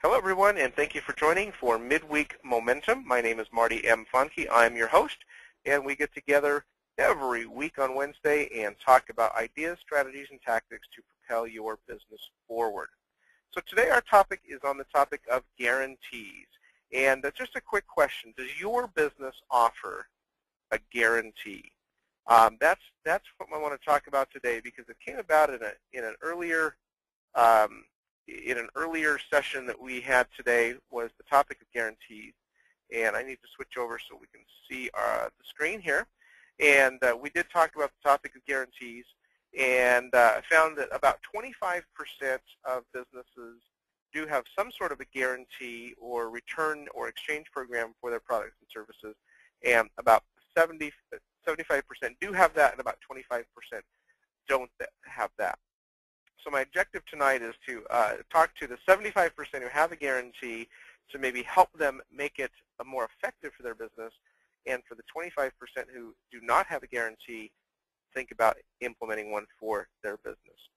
Hello, everyone, and thank you for joining for Midweek Momentum. My name is Marty M. Fonke. I'm your host, and we get together every week on Wednesday and talk about ideas, strategies, and tactics to propel your business forward. So today our topic is on the topic of guarantees. And just a quick question, does your business offer a guarantee? That's what I want to talk about today because it came about in an earlier session that we had today was the topic of guarantees. And I need to switch over so we can see the screen here. And we did talk about the topic of guarantees, and I found that about 25% of businesses do have some sort of a guarantee or return or exchange program for their products and services, and about 75% do have that, and about 25% don't have that. So my objective tonight is to talk to the 75% who have a guarantee to maybe help them make it more effective for their business, and for the 25% who do not have a guarantee, think about implementing one for their business.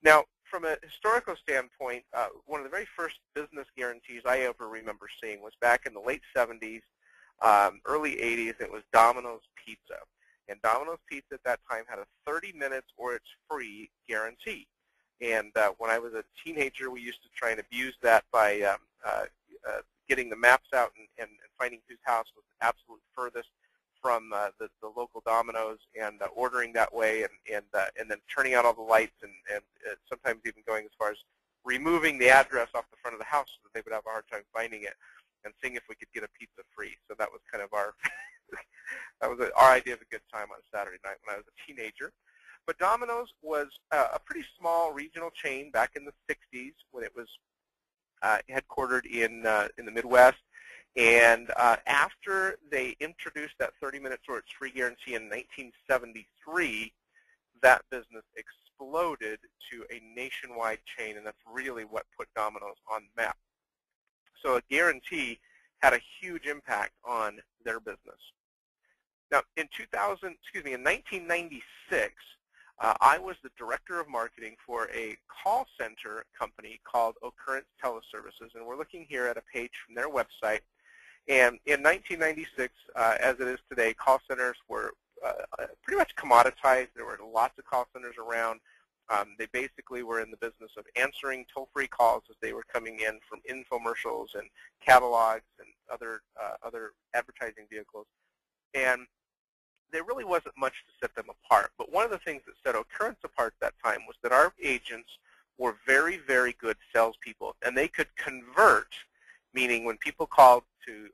Now, from a historical standpoint, one of the very first business guarantees I ever remember seeing was back in the late 70s, early 80s. It was Domino's Pizza. And Domino's Pizza at that time had a 30 minutes or it's free guarantee. And when I was a teenager, we used to try and abuse that by getting the maps out and finding whose house was the absolute furthest from the local Domino's, and ordering that way, and then turning out all the lights, and sometimes even going as far as removing the address off the front of the house so that they would have a hard time finding it, and seeing if we could get a pizza free. So that was kind of our our idea of a good time on a Saturday night when I was a teenager. But Domino's was a pretty small regional chain back in the 60s when it was headquartered in the Midwest. And after they introduced that 30 minutes or it's free guarantee in 1973, that business exploded to a nationwide chain, and that's really what put Domino's on the map. So a guarantee had a huge impact on their business. Now, in 1996, I was the director of marketing for a call center company called Occurrence Teleservices, and we're looking here at a page from their website. And in 1996, as it is today, call centers were pretty much commoditized. There were lots of call centers around. They basically were in the business of answering toll-free calls as they were coming in from infomercials and catalogs and other advertising vehicles. And there really wasn't much to set them apart. But one of the things that set Occurrence apart at that time was that our agents were very, very good salespeople, and they could convert, meaning when people called to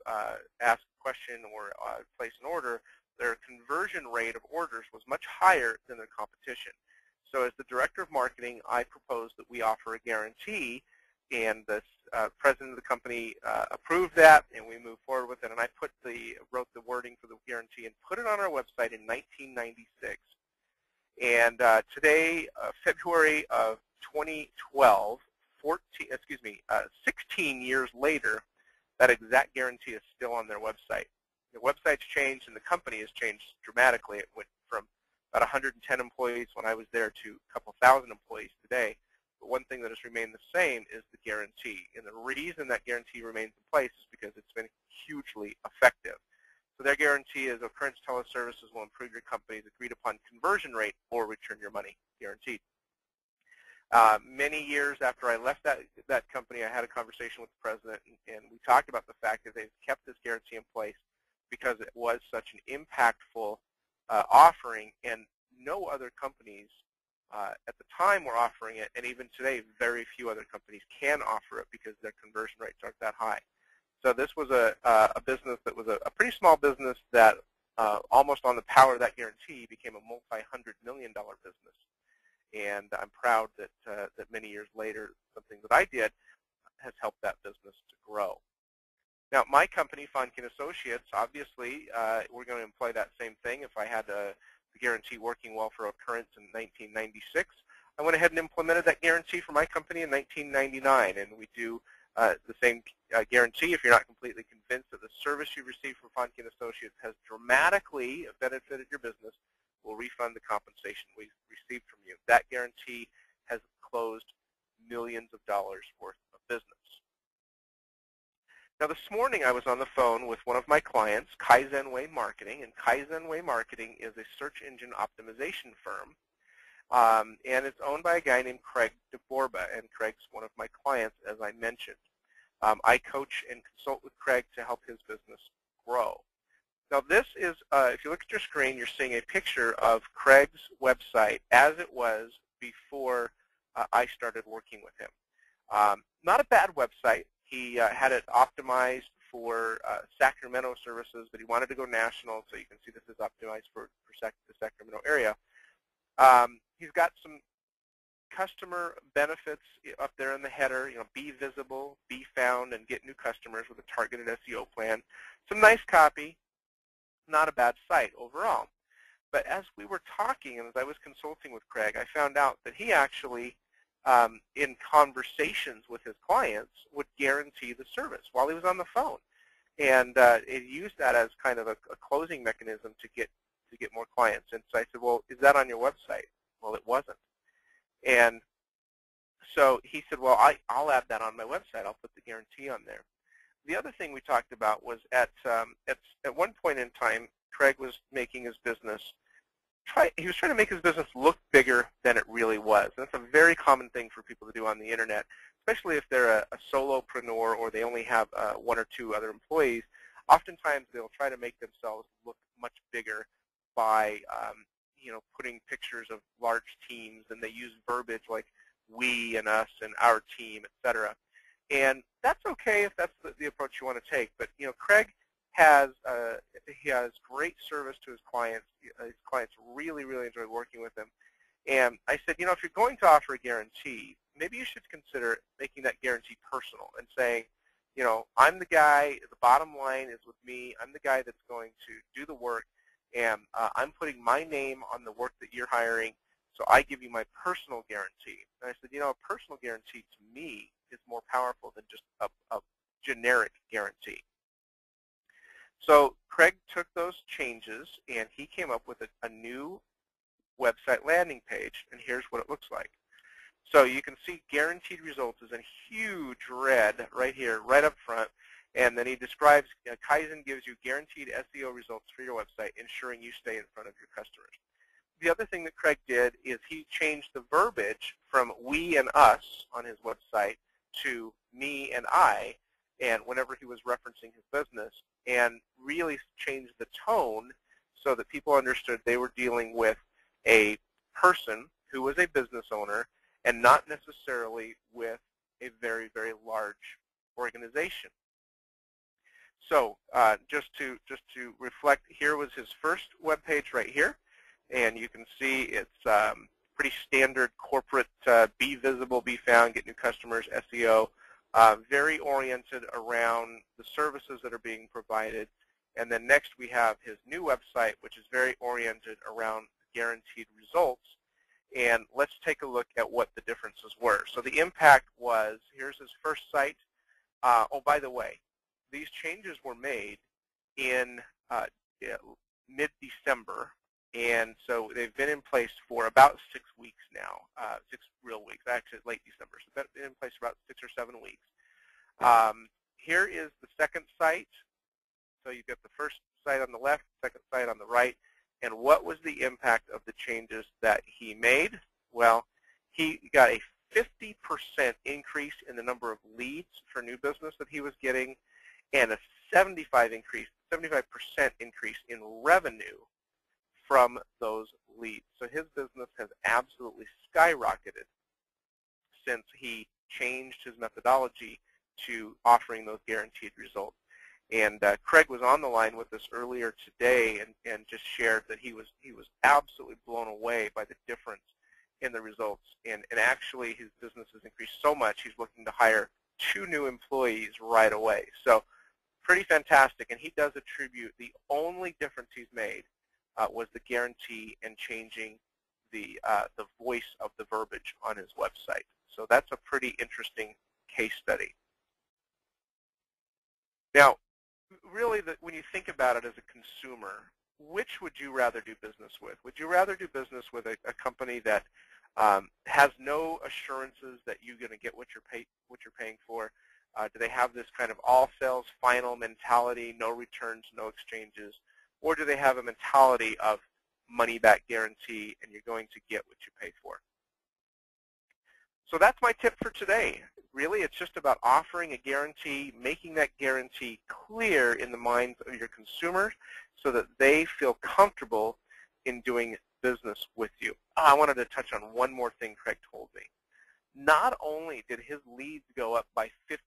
ask a question or place an order, their conversion rate of orders was much higher than their competition. So as the director of marketing, I proposed that we offer a guarantee, and the president of the company approved that, and we moved forward with it. And I wrote the wording for the guarantee and put it on our website in 1996. And today, February of 2012, 16 years later, that exact guarantee is still on their website. The website's changed, and the company has changed dramatically. It went from about 110 employees when I was there to a couple thousand employees today. But one thing that has remained the same is the guarantee. And the reason that guarantee remains in place is because it's been hugely effective. So their guarantee is Occurrence Teleservices will improve your company's agreed upon conversion rate or return your money, guaranteed. Many years after I left that company, I had a conversation with the president, and we talked about the fact that they've kept this guarantee in place because it was such an impactful offering, and no other companies at the time were offering it, and even today, very few other companies can offer it because their conversion rates aren't that high. So this was a business that was a pretty small business that almost on the power of that guarantee became a multi-hundred-million-dollar business. And I'm proud that many years later, something that I did has helped that business to grow. Now, my company, Fonke & Associates, obviously, we're going to employ that same thing. If I had the guarantee working well for Occurrence in 1996, I went ahead and implemented that guarantee for my company in 1999. And we do the same guarantee. If you're not completely convinced that the service you receive from Fonke & Associates has dramatically benefited your business, we'll refund the compensation we received from you. That guarantee has closed millions of dollars worth of business. Now this morning I was on the phone with one of my clients, Kaizen Way Marketing, and Kaizen Way Marketing is a search engine optimization firm, and it's owned by a guy named Craig DeBorba, and Craig's one of my clients, as I mentioned. I coach and consult with Craig to help his business grow. Now this is, if you look at your screen, you're seeing a picture of Craig's website as it was before I started working with him. Not a bad website. He had it optimized for Sacramento services, but he wanted to go national, so you can see this is optimized for the Sacramento area. He's got some customer benefits up there in the header, be visible, be found, and get new customers with a targeted SEO plan. Some nice copy. Not a bad site overall. But as we were talking and as I was consulting with Craig, I found out that he actually, in conversations with his clients, would guarantee the service while he was on the phone. And it used that as kind of a closing mechanism to get more clients. And so I said, well, is that on your website? Well, it wasn't. And so he said, well, I'll add that on my website. I'll put the guarantee on there. The other thing we talked about was at one point in time, Craig was making his business, he was trying to make his business look bigger than it really was. And that's a very common thing for people to do on the internet, especially if they're a solopreneur or they only have one or two other employees. Oftentimes they'll try to make themselves look much bigger by putting pictures of large teams, and they use verbiage like we and us and our team, etc. And that's okay if that's the approach you want to take. But Craig has great service to his clients. His clients really, really enjoy working with him. And I said, if you're going to offer a guarantee, maybe you should consider making that guarantee personal and saying, I'm the guy. The bottom line is with me. I'm the guy that's going to do the work, and I'm putting my name on the work that you're hiring. So I give you my personal guarantee. And I said, a personal guarantee to me is more powerful than just a generic guarantee. So Craig took those changes, and he came up with a new website landing page, and here's what it looks like. So you can see guaranteed results is in huge red right here, right up front, and then he describes Kaizen gives you guaranteed SEO results for your website, ensuring you stay in front of your customers. The other thing that Craig did is he changed the verbiage from we and us on his website to me and I, and whenever he was referencing his business, and really changed the tone so that people understood they were dealing with a person who was a business owner and not necessarily with a very, very large organization. So just to reflect, here was his first web page right here, and you can see it's pretty standard corporate, be visible, be found, get new customers, SEO, very oriented around the services that are being provided. And then next we have his new website, which is very oriented around guaranteed results. And let's take a look at what the differences were. So the impact was, here's his first site. Oh, by the way, these changes were made in mid-December, and so they've been in place for about 6 weeks now, 6 real weeks, actually late December, so they've been in place for about 6 or 7 weeks. Here is the second site. So you've got the first site on the left, second site on the right, and what was the impact of the changes that he made? Well, he got a 50% increase in the number of leads for new business that he was getting, and a 75% increase in revenue from those leads. So his business has absolutely skyrocketed since he changed his methodology to offering those guaranteed results. And Craig was on the line with us earlier today and just shared that he was absolutely blown away by the difference in the results. And actually his business has increased so much he's looking to hire 2 new employees right away. So pretty fantastic. And he does attribute the only difference he's made was the guarantee and changing the voice of the verbiage on his website. So that's a pretty interesting case study. Now, really, when you think about it as a consumer, which would you rather do business with? Would you rather do business with a company that has no assurances that you're going to get what you're paying for, Do they have this kind of all sales final mentality, no returns, no exchanges? Or do they have a mentality of money back guarantee and you're going to get what you pay for? So that's my tip for today. Really, it's just about offering a guarantee, making that guarantee clear in the minds of your consumers so that they feel comfortable in doing business with you. I wanted to touch on one more thing Craig told me. Not only did his leads go up by 50%,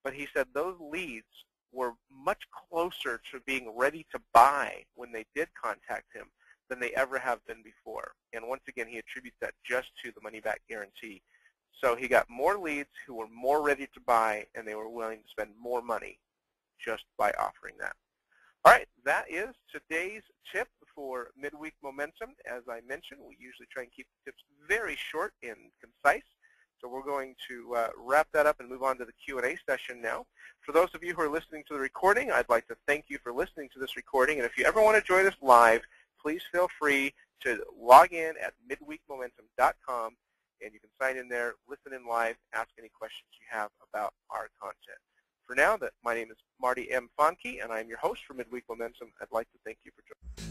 but he said those leads were much closer to being ready to buy when they did contact him than they ever have been before. And once again, he attributes that just to the money-back guarantee. So he got more leads who were more ready to buy, and they were willing to spend more money just by offering that. All right, that is today's tip for Midweek Momentum. As I mentioned, we usually try and keep the tips very short and concise. So we're going to wrap that up and move on to the Q&A session now. For those of you who are listening to the recording, I'd like to thank you for listening to this recording. And if you ever want to join us live, please feel free to log in at midweekmomentum.com, and you can sign in there, listen in live, ask any questions you have about our content. For now, my name is Marty M. Fonke, and I'm your host for Midweek Momentum. I'd like to thank you for joining.